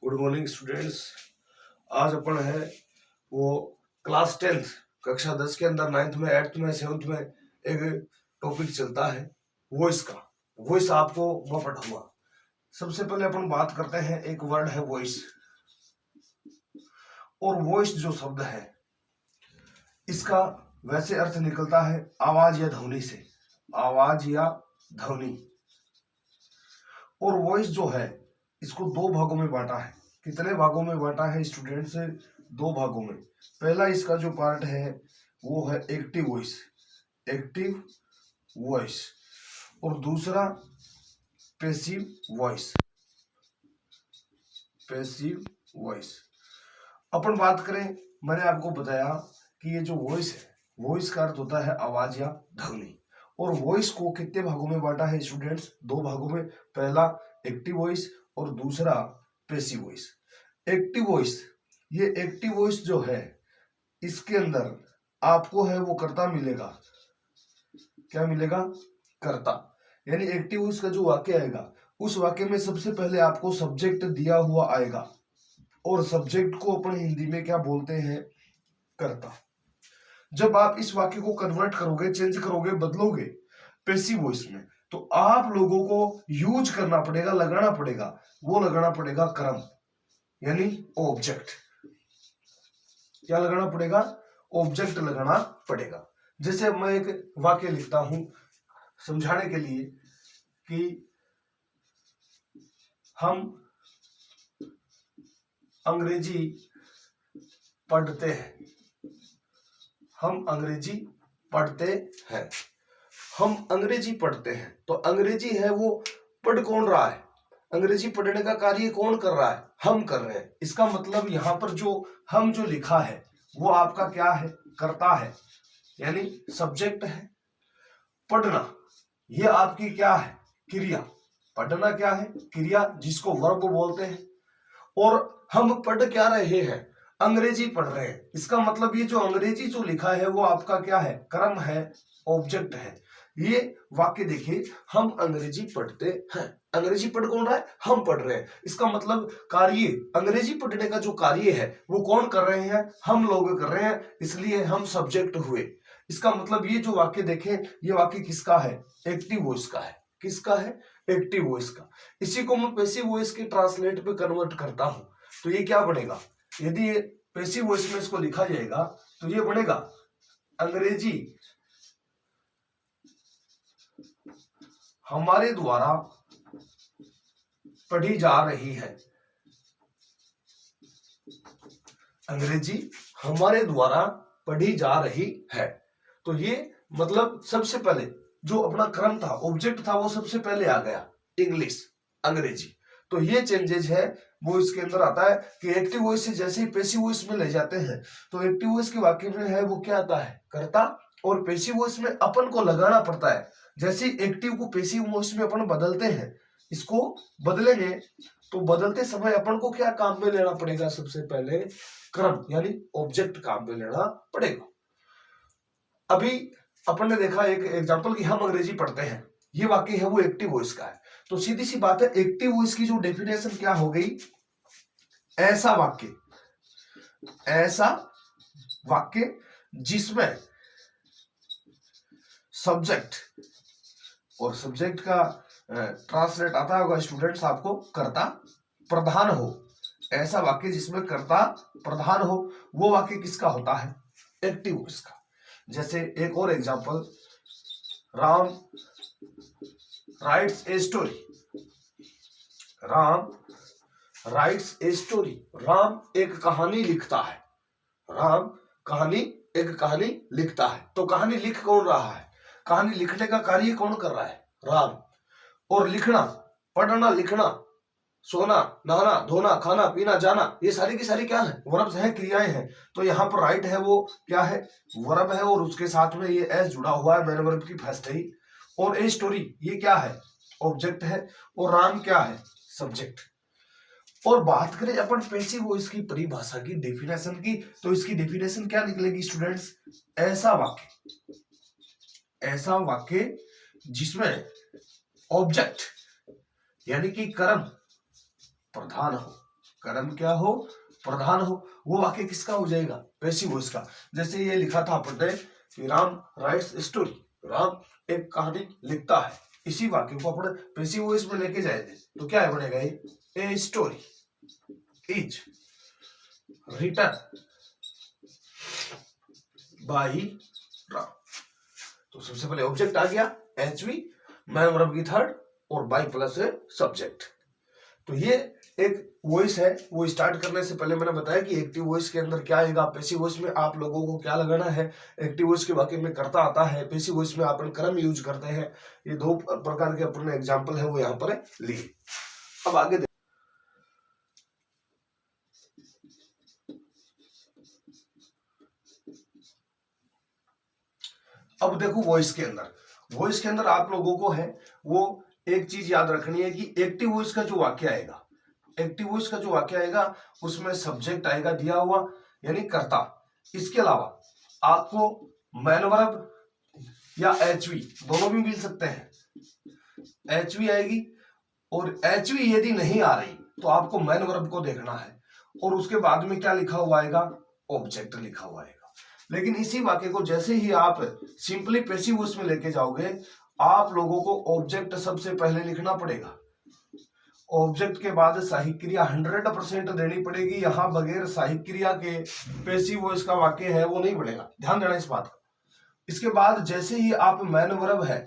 Good morning students. आज अपन है वो क्लास 10th कक्षा 10 के अंदर 9th में 8th में 7th में एक टॉपिक चलता है वॉइस का। वॉइस आपको मैं पढ़ाऊंगा। सबसे पहले अपन बात करते हैं, एक वर्ड है वॉइस। और वॉइस जो शब्द है इसका वैसे अर्थ निकलता है आवाज या ध्वनि से, आवाज या ध्वनि। और वॉइस जो है इसको दो भागों में बांटा है। कितने भागों में बांटा है स्टूडेंट्स? दो भागों में। पहला इसका जो पार्ट है वो है एक्टिव वॉइस, एक्टिव वॉइस, और दूसरा पैसिव वॉइस, पैसिव वॉइस। अपन बात करें, मैंने आपको बताया कि ये जो वॉइस है, वॉइस का अर्थ होता है आवाज या ध्वनि। और वॉइस को कितने भागों में बांटा है स्टूडेंट्स? दो भागों में। पहला एक्टिव वॉइस और दूसरा पैसिव वॉइस। एक्टिव वॉइस, ये एक्टिव वॉइस जो है इसके अंदर आपको है वो कर्ता मिलेगा। क्या मिलेगा? कर्ता। यानी एक्टिव वॉइस का जो वाक्य आएगा उस वाक्य में सबसे पहले आपको सब्जेक्ट दिया हुआ आएगा, और सब्जेक्ट को अपन हिंदी में क्या बोलते हैं? कर्ता। जब आप इस वाक्य को कन्वर्ट करोगे, चेंज करोगे, बदलोगे पैसिव वॉइस में, तो आप लोगों को यूज करना पड़ेगा, लगाना पड़ेगा, वो लगाना पड़ेगा कर्म, यानी ऑब्जेक्ट। क्या लगाना पड़ेगा? ऑब्जेक्ट लगाना पड़ेगा। जैसे मैं एक वाक्य लिखता हूं समझाने के लिए कि हम अंग्रेजी पढ़ते हैं, हम अंग्रेजी पढ़ते हैं, हम अंग्रेजी पढ़ते हैं। तो अंग्रेजी है वो पढ़ कौन रहा है? अंग्रेजी पढ़ने का कार्य कौन कर रहा है? हम कर रहे हैं। इसका मतलब यहां पर जो हम जो लिखा है वो आपका क्या है? कर्ता है, यानी सब्जेक्ट है। पढ़ना ये आपकी क्या है? क्रिया। पढ़ना क्या है? क्रिया, जिसको वर्ब बोलते हैं। और हम पढ़ क्या रहे हैं? अंग्रेजी पढ़ रहे हैं। इसका मतलब ये जो अंग्रेजी जो लिखा है वो आपका क्या है? कर्म है, ऑब्जेक्ट है। ये वाक्य देखिए, हम अंग्रेजी पढ़ते हैं। अंग्रेजी पढ़ कौन रहा है? हम पढ़ रहे हैं। इसका मतलब कार्य, अंग्रेजी पढ़ने का जो कार्य है वो कौन कर रहे हैं? हम लोग कर रहे हैं, इसलिए हम सब्जेक्ट हुए। इसका मतलब ये जो वाक्य देखें, ये वाक्य किसका है? एक्टिव वॉइस का है। किसका है? एक्टिव वॉइस का। इसी को मैं पैसिव वॉइस के ट्रांसलेट पे कन्वर्ट करता हूं, तो ये क्या बनेगा? यदि ये पैसिव वॉइस में इसको लिखा जाएगा तो ये बनेगा अंग्रेजी हमारे द्वारा पढ़ी जा रही है। अंग्रेजी हमारे द्वारा पढ़ी जा रही है। तो ये मतलब सबसे पहले जो अपना क्रम था, ऑब्जेक्ट था, वो सबसे पहले आ गया, इंग्लिश, अंग्रेजी। तो ये चेंजेस है वो इसके अंदर आता है कि एक्टिव वॉइस से जैसे ही पैसिव वॉइस में ले जाते हैं तो एक्टिव वॉइस के वाक्य में है वो क्या आता है? कर्ता। और पैसिव वॉइस में अपन को लगाना पड़ता है। जैसे एक्टिव को पैसिव वॉइस में अपन बदलते हैं, इसको बदलेंगे तो बदलते समय अपन को क्या काम में लेना पड़ेगा? सबसे पहले क्रम, यानी ऑब्जेक्ट काम में लेना पड़ेगा। अभी अपन ने देखा एक एग्जांपल कि हम अंग्रेजी पढ़ते हैं, ये वाक्य है वो एक्टिव वॉइस का है। तो सीधी सी बात है, एक्टिव वॉइस की जो डेफिनेशन क्या हो गई? ऐसा वाक्य, ऐसा वाक्य जिसमें सब्जेक्ट, और सब्जेक्ट का ट्रांसलेट आता होगा स्टूडेंट्स आपको, कर्ता प्रधान हो। ऐसा वाक्य जिसमें कर्ता प्रधान हो, वो वाक्य किसका होता है? एक्टिव वॉइस का। जैसे एक और example, Ram writes a story, Ram writes a story, Ram एक कहानी लिखता है। राम कहानी, एक कहानी लिखता है। तो कहानी लिख कौन रहा है? कहानी लिखने का कार्य कौन कर रहा है? राम। और लिखना, पढ़ना, लिखना, सोना, नहाना, धोना, खाना, पीना, जाना, ये सारी की सारी क्या है? वर्ब्स हैं, क्रियाएं हैं। तो यहाँ पर राइट है वो क्या है? वर्ब है, और उसके साथ में ये एस जुड़ा हुआ है, मैन वर्ब की फर्स्ट है। और ए स्टोरी ये क्या है? ऑब्जेक्ट है। और राम क्या है? सब्जेक्ट। और बात करें अपन पैसिव वॉइस की परिभाषा की, डेफिनेशन की, तो इसकी डेफिनेशन क्या निकलेगी स्टूडेंट्स? ऐसा वाक्य, ऐसा वाक्य जिसमें ऑब्जेक्ट यानी कि कर्म प्रधान हो, कर्म क्या हो, प्रधान हो, वो वाक्य किसका हो जाएगा, पैसिव वॉइस का। जैसे ये लिखा था आपने कि राम राइट्स स्टोरी, राम एक कहानी लिखता है, इसी वाक्य को अपने पैसिव वॉइस में लेके जाए थे तो क्या बनेगा ये, a story is written by Ram. तो सबसे पहले ऑब्जेक्ट आ गया एचवी, मैन वर्ब की थर्ड और बाई प्लस सब्जेक्ट। तो ये एक वॉइस है, वो स्टार्ट करने से पहले मैंने बताया कि एक्टिव वॉइस के अंदर क्या आएगा, पैसिव वॉइस में आप लोगों को क्या लगाना है। एक्टिव वॉइस के वाक्य में कर्ता आता है, पैसिव वॉइस में अपन कर्म यूज करते हैं। ये दो प्रकार के अपने एग्जाम्पल है वो यहाँ पर लिए। अब आगे अब देखो वॉइस के अंदर आप लोगों को है वो एक चीज याद रखनी है कि एक्टिव वॉइस का जो वाक्य आएगा, एक्टिव वॉइस का जो वाक्य आएगा उसमें सब्जेक्ट आएगा दिया हुआ यानी कर्ता। इसके अलावा आपको मैन वर्ब या एचवी दोनों भी मिल सकते हैं, एचवी आएगी और एचवी यदि नहीं आ रही तो आपको मैन वर्ब को देखना है और उसके बाद में क्या लिखा हुआ आएगा, ऑब्जेक्ट लिखा हुआ आएगा। लेकिन इसी वाक्य को जैसे ही आप सिंपली पैसिव वॉइस में लेके जाओगे आप लोगों को ऑब्जेक्ट सबसे पहले लिखना पड़ेगा, ऑब्जेक्ट के बाद सहायक क्रिया 100% देनी पड़ेगी। यहां बगैर सहायक क्रिया के पैसिव वॉइस का वाक्य है वो नहीं बनेगा, ध्यान देना इस बात का। इसके बाद जैसे ही आप मैन वर्ब है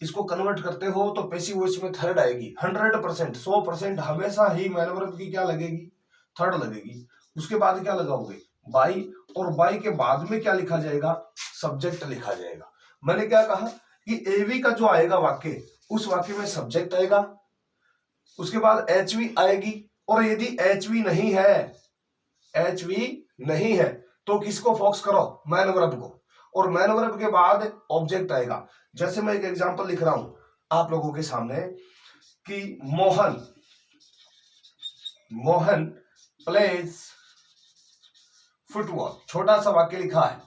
इसको कन्वर्ट करते हो तो पैसिव वॉइस में थर्ड आएगी 100%, 100% हमेशा ही मैन वर्ब की क्या लगेगी, थर्ड लगेगी। उसके बाद क्या लगाओगे, बाई, और बाई के बाद में क्या लिखा जाएगा, सब्जेक्ट लिखा जाएगा। मैंने क्या कहा कि एवी का जो आएगा वाक्य उस वाक्य में सब्जेक्ट आएगा, उसके बाद एचवी आएगी, और यदि एचवी नहीं है, एचवी नहीं है तो किसको फोकस करो, मैन वर्ब को, और मैन वर्ब के बाद ऑब्जेक्ट आएगा। जैसे मैं एक एग्जांपल लिख रहा हूं आप लोगों के सामने कि मोहन प्लेज फुटबॉल, छोटा सा वाक्य लिखा है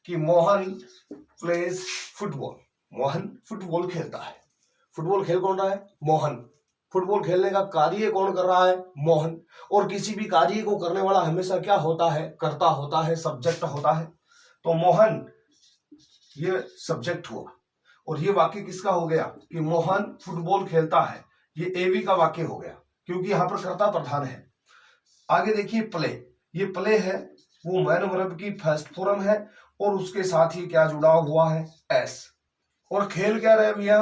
कि Mohan plays football, Mohan football खेलता है। फुटबॉल खेल कौन रहा है, मोहन। फुटबॉल खेलने का कार्य कौन कर रहा है, मोहन। और किसी भी कार्य को करने वाला हमेशा क्या होता है, कर्ता होता है, सब्जेक्ट होता है। तो मोहन ये सब्जेक्ट हुआ और ये वाक्य किसका हो गया कि मोहन फुटबॉल खेलता है, ये एवी का वाक्य हो गया क्योंकि यहां पर कर्ता प्रधान है। आगे देखिए प्ले, ये प्ले है वो मैन वर्ब की फर्स्ट फॉर्म है और उसके साथ ही क्या जुड़ा हुआ है, एस। और खेल क्या रहा है भैया,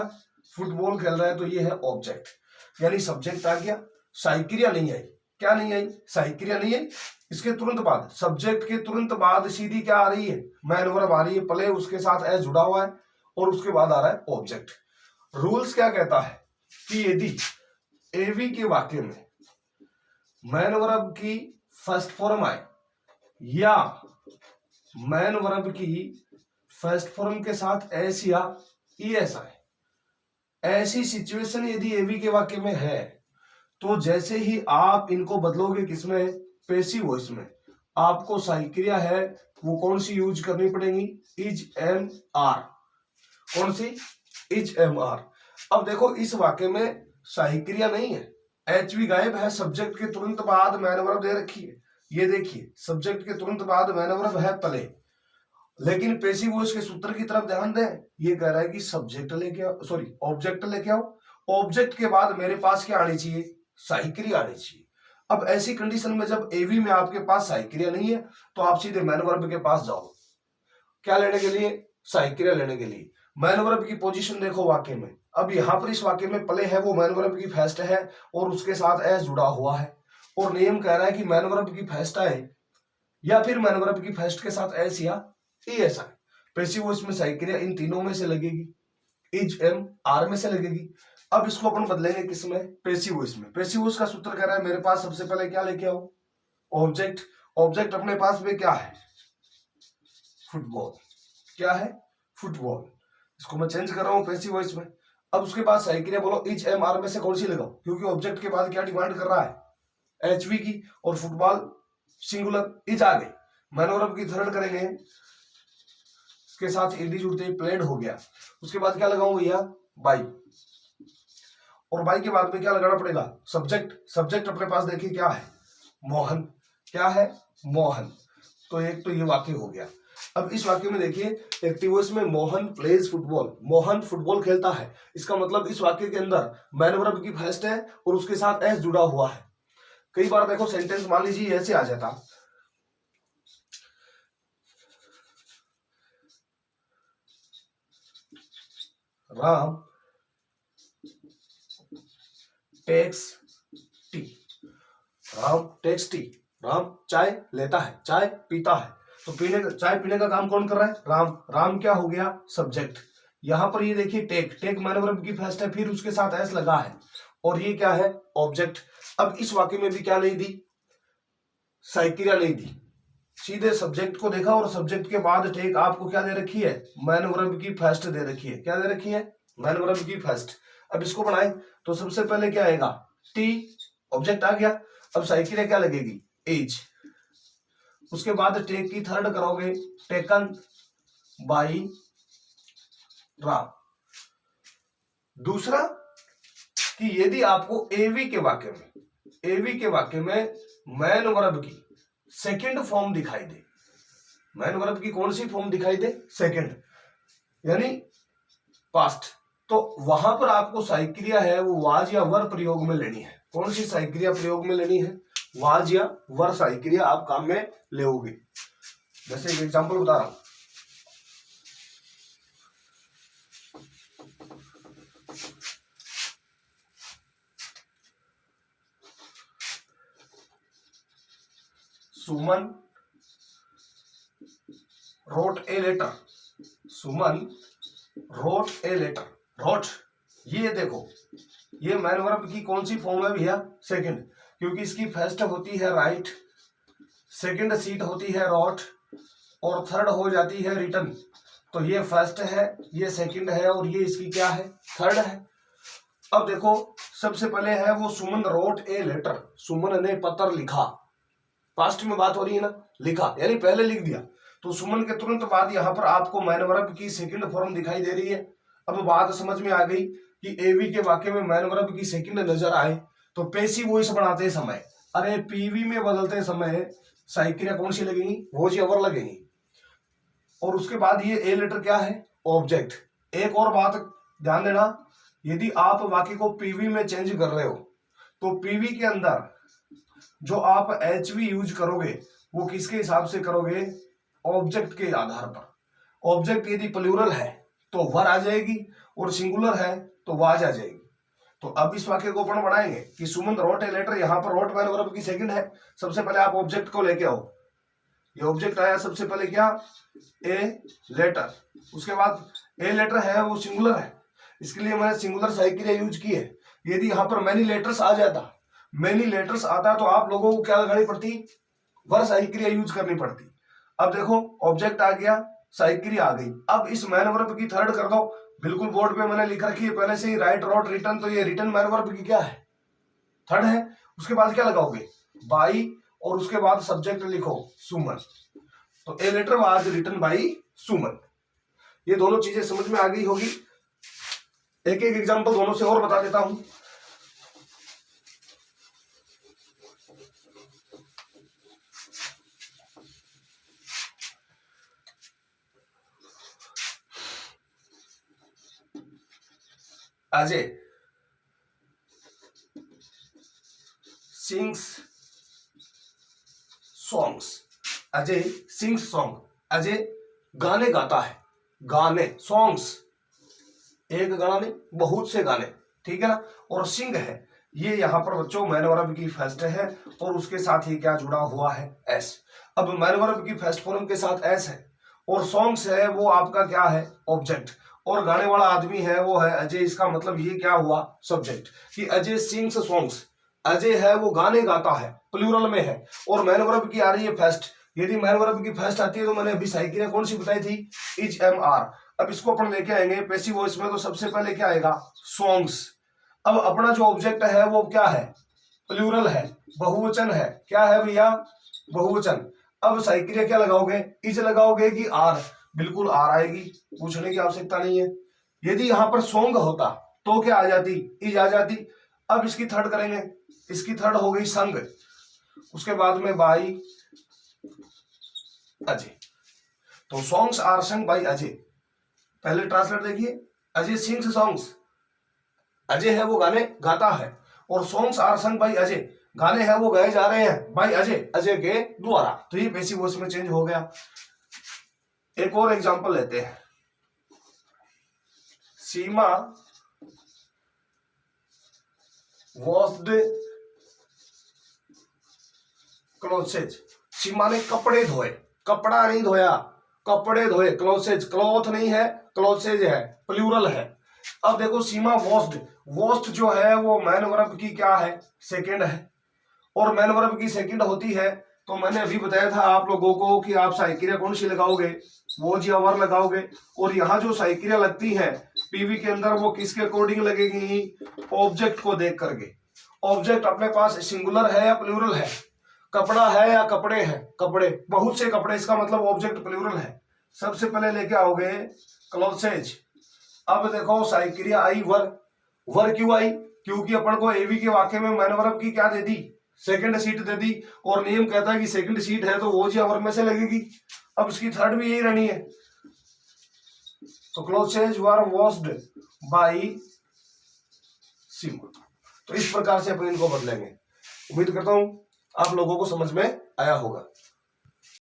फुटबॉल खेल रहा है, तो ये है ऑब्जेक्ट, यानी सब्जेक्ट आ गया, सहायक क्रिया नहीं आई। क्या नहीं आई, सहायक क्रिया नहीं आई। इसके तुरंत बाद, सब्जेक्ट के तुरंत बाद सीधी क्या आ रही है, मैन वर्ब आ रही है, प्ले उसके साथ एस जुड़ा हुआ है और उसके बाद आ रहा है ऑब्जेक्ट। रूल्स क्या कहता है कि यदि एवी के वाक्य में मैन वर्ब की फर्स्ट फॉर्म आए या मैन वर्ब की फर्स्ट फॉर्म के साथ एस या ईएस आए, ऐसी सिचुएशन यदि एवी के वाक्य में है तो जैसे ही आप इनको बदलोगे किसमें, पैसिव वॉइस में, आपको सहायक क्रिया है वो कौन सी यूज करनी पड़ेगी, इज एम आर। कौन सी, इज एम आर। अब देखो इस वाक्य में सहायक क्रिया नहीं है, एचवी गायब है, सब्जेक्ट के तुरंत बाद मैन वर्ब दे रखी है। ये देखिए सब्जेक्ट के तुरंत बाद मैन वर्ब है प्ले, लेकिन पैसिव वॉइस के सूत्र की तरफ ध्यान दें, ये कह रहा है कि सब्जेक्ट लेके आओ, सॉरी ऑब्जेक्ट लेके आओ। ऑब्जेक्ट के बाद मेरे पास क्या आनी चाहिए, सहायक क्रिया आनी चाहिए। अब ऐसी कंडीशन में जब एवी में आपके पास सहायक क्रिया नहीं है तो आप सीधे मैन वर्ब के पास जाओ, क्या लेने के लिए, सहायक क्रिया लेने के लिए। मैन वर्ब की पोजीशन देखो वाक्य में, अब यहां पर इस वाक्य में प्ले है वो मैन वर्ब की फर्स्ट है और उसके साथ एस जुड़ा हुआ है, और नियम कह रहा है कि मैन वर्ब की फर्स्ट आए या फिर मैन वर्ब की फर्स्ट के साथ एस या ईएस आए। पैसिव वॉइस में सहायक क्रिया इन तीनों में से लगेगी, इज एम आर में से लगेगी। अब इसको अपन बदलेंगे किसमें, पैसिव वॉइस में। पैसिव वॉइस का सूत्र कह रहा है मेरे पास सबसे पहले क्या लेके आओ, ऑब्जेक्ट। ऑब्जेक्ट अपने पास में क्या है, फुटबॉल। क्या है, फुटबॉल। इसको मैं चेंज कर रहा हूं पैसिव वॉइस में। अब उसके बाद सहायक क्रिया बोलो, इज एम आर में से कौन सी लगाओ, क्योंकि ऑब्जेक्ट के बाद क्या डिमांड कर रहा है, एचवी की, और फुटबॉल सिंगुलर, इज आ गई। मैन वर्ब की थर्ड करेंगे, इसके साथ ईडी जुड़ते ही प्लेड हो गया। उसके बाद क्या लगाऊं भैया, बाई, और बाई के बाद में क्या लगाना पड़ेगा, सब्जेक्ट। सब्जेक्ट अपने पास देखिए क्या है, मोहन। क्या है? मोहन। तो एक तो ये वाक्य हो गया। अब इस वाक्य में देखिए एक्टिव वॉइस में Mohan plays football, Mohan football खेलता है। इसका मतलब इस वाक्य के अंदर मैन वर्ब की फर्स्ट है और उसके साथ एस जुड़ा हुआ है। कई बार देखो सेंटेंस मान लीजिए ऐसे आ जाता, Ram takes tea, Ram takes tea, Ram चाय लेता है, चाय पीता है। तो चाय पीने का काम कौन कर रहा है? राम। राम क्या हो गया? सब्जेक्ट। यहां पर ये देखिए टेक, टेक मैन वर्ब की फर्स्ट है, फिर उसके साथ एस लगा है और ये क्या है? ऑब्जेक्ट। अब इस वाक्य में भी क्या नहीं दी? साइक्रिया नहीं दी, सीधे सब्जेक्ट को देखा और सब्जेक्ट के बाद टेक आपको क्या दे रखी है? मैन वर्ब की फर्स्ट दे रखी है। क्या दे रखी है? मैन वर्ब की फर्स्ट। अब इसको बनाए तो सबसे पहले क्या आएगा? टी, ऑब्जेक्ट आ गया। अब साइक्रिया क्या लगेगी? एज। उसके बाद टेक की थर्ड करोगे, टेकन बाई राम। दूसरा कि यदि आपको एवी के वाक्य में मैन वर्ब की सेकंड फॉर्म दिखाई दे, मैन वर्ब की कौन सी फॉर्म दिखाई दे? सेकंड, यानी पास्ट, तो वहां पर आपको साइक्रिया है वो वाज या वर प्रयोग में लेनी है। कौन सी साइक्रिया प्रयोग में लेनी है? वाज या वर साइक्रिया आप काम में लेोगे। जैसे एक एग्जांपल बता रहा हूं, Suman wrote a letter, Suman wrote a letter. Wrote, ये देखो ये मैन वर्ब की कौन सी फॉर्म है भैया? सेकंड, क्योंकि इसकी फर्स्ट होती है राइट, सेकंड सीट होती है रोट और थर्ड हो जाती है रिटर्न। तो ये फर्स्ट है, ये सेकंड है और ये इसकी क्या है? थर्ड है। अब देखो सबसे पहले है वो सुमन रोट ए लेटर, सुमन ने पत्र लिखा। पास्ट में बात हो रही है ना, लिखा यानी पहले लिख दिया। तो सुमन के तुरंत बाद यहां पर आपको मैन वर्ब की सेकंड फॉर्म दिखाई दे रही है। अब बात समझ में आ गई कि एवी के वाक्य में मैन वर्ब की सेकंड नजर आए तो पैसिव वॉइस बनाते समय, अरे पीवी में बदलते समय साइक्रिया कौन सी लगेगी? वो जी अवर लगेगी। और उसके बाद ये ए लेटर क्या है? ऑब्जेक्ट। एक और बात ध्यान देना, यदि आप वाक्य को पीवी में चेंज कर रहे हो तो पीवी के अंदर जो आप एचवी यूज करोगे वो किसके हिसाब से करोगे? ऑब्जेक्ट के आधार पर। ऑब्जेक्ट यदि प्लूरल है तो वर आ जाएगी और सिंगुलर है तो वाज आ जाएगी। तो अब इस वाक्य को अपन बनाएंगे कि सुमन रोट ए लेटर, यहां पर रोट मैन वर्ब की सेकंड है। सबसे पहले आप ऑब्जेक्ट को लेके आओ, ये ऑब्जेक्ट आया सबसे पहले क्या? A letter. उसके बाद ए लेटर है वो सिंगुलर है, इसके लिए मैंने सिंगुलर साइक्रिया यूज की है। यदि यहां पर मैनी लेटर्स आ जाता, मैनी लेटर्स आता तो आप लोगों को क्या लगानी पड़ती? वर साइक्रिया यूज करनी पड़ती। अब देखो ऑब्जेक्ट आ गया, साइक्रिया आ गई। अब इस मैन वर्ब की थर्ड कर दो, बिल्कुल बोर्ड पे मैंने लिख रखी है पहले से ही, राइट रोट रिटर्न। तो ये रिटर्न मैन वर्ब की क्या है? थर्ड है। उसके बाद क्या लगाओगे? बाई, और उसके बाद सब्जेक्ट लिखो सुमन। तो a letter was written by Suman. ये दोनों चीजें समझ में आ गई होगी। एक एक एग्जांपल दोनों से और बता देता हूं। Ajay sings songs, Ajay sings song, Ajay गाने गाता है। गाने, सॉन्ग्स, एक गाना नहीं बहुत से गाने, ठीक है ना। और सिंग है, ये यहां पर बच्चों मैन वर्ब की फर्स्ट है और उसके साथ ही क्या जुड़ा हुआ है? एस। अब मैन वर्ब की फर्स्ट फॉर्म के साथ एस है और सॉन्ग्स है वो आपका क्या है? ऑब्जेक्ट। और गाने वाला आदमी है वो है अजय, इसका मतलब ये क्या हुआ? सब्जेक्ट। कि अजय सिंग्स सॉन्ग्स, अजय है वो गाने गाता है, प्लूरल में है और मैन वर्ब की आ रही है फर्स्ट। यदि मैन वर्ब की फर्स्ट आती है तो मैंने अभी साइक्रिया कौन सी बताई थी? Is am are. अब इसको अपन लेके आएंगे पैसिव वॉइस में, तो सबसे पहले क्या आएगा? सॉन्ग्स। अब अपना जो ऑब्जेक्ट है वो क्या है? प्लूरल है, बहुवचन है। क्या है भैया? बहुवचन। अब साइक्रिया क्या लगाओगे? इज लगाओगे कि आर? बिल्कुल आर आएगी, पूछने की आवश्यकता नहीं है। यदि यहां पर सॉन्ग होता तो क्या आ जाती? इज आ जाती। अब इसकी थर्ड करेंगे, इसकी थर्ड हो गई संग, उसके बाद में बाई अजय। तो songs are sung by Ajay, पहले ट्रांसलेट देखिए, अजय सिंग्स सॉन्ग्स, अजय है वो गाने गाता है, और songs are sung by Ajay, गाने हैं वो गाए जा रहे हैं बाई अजय, अजय के द्वारा। तो ये पैसिव वॉइस में चेंज हो गया। एक और एग्जांपल लेते हैं, सीमा वॉश्ड क्लोथ्स, सीमा ने कपड़े धोए, कपड़ा नहीं धोया, कपड़े धोए, क्लोथ्स, क्लॉथ नहीं है, क्लोथ्स है, प्लूरल है। अब देखो सीमा वॉश्ड, वॉश्ड जो है वो मैन वर्ब की क्या है, सेकंड है, और मैन वर्ब की सेकंड होती है तो मैंने अभी बताया था आप लोगों को कि आप साइक्रिया कौन सी लगाओगे, वॉज या वर लगाओगे, और यहाँ जो साइक्रिया लगती है पीवी के अंदर वो किसके अकॉर्डिंग लगेगी, ऑब्जेक्ट को देख करके। ऑब्जेक्ट अपने पास सिंगुलर है या प्लूरल है, कपड़ा है या कपड़े हैं, कपड़े, बहुत से कपड़े, इसका मतलब ऑब्जेक्ट प्लूरल है। सबसे पहले लेके आओगे क्लोथ्स। अब देखो साइक्रिया आई वर, वर क्यों आई, क्योंकि अपन को एवी के वाक्य में मैन वर्ब की क्या दे दी, सेकंड सीट दे दी, और नियम कहता है कि सेकंड सीट है तो वो जी वर्ब में से लगेगी। अब इसकी थर्ड भी यही रहनी है, तो क्लोथ्स वर वॉश्ड बाई सीमा। तो इस प्रकार से अपन इनको बदलेंगे। उम्मीद करता हूं आप लोगों को समझ में आया होगा।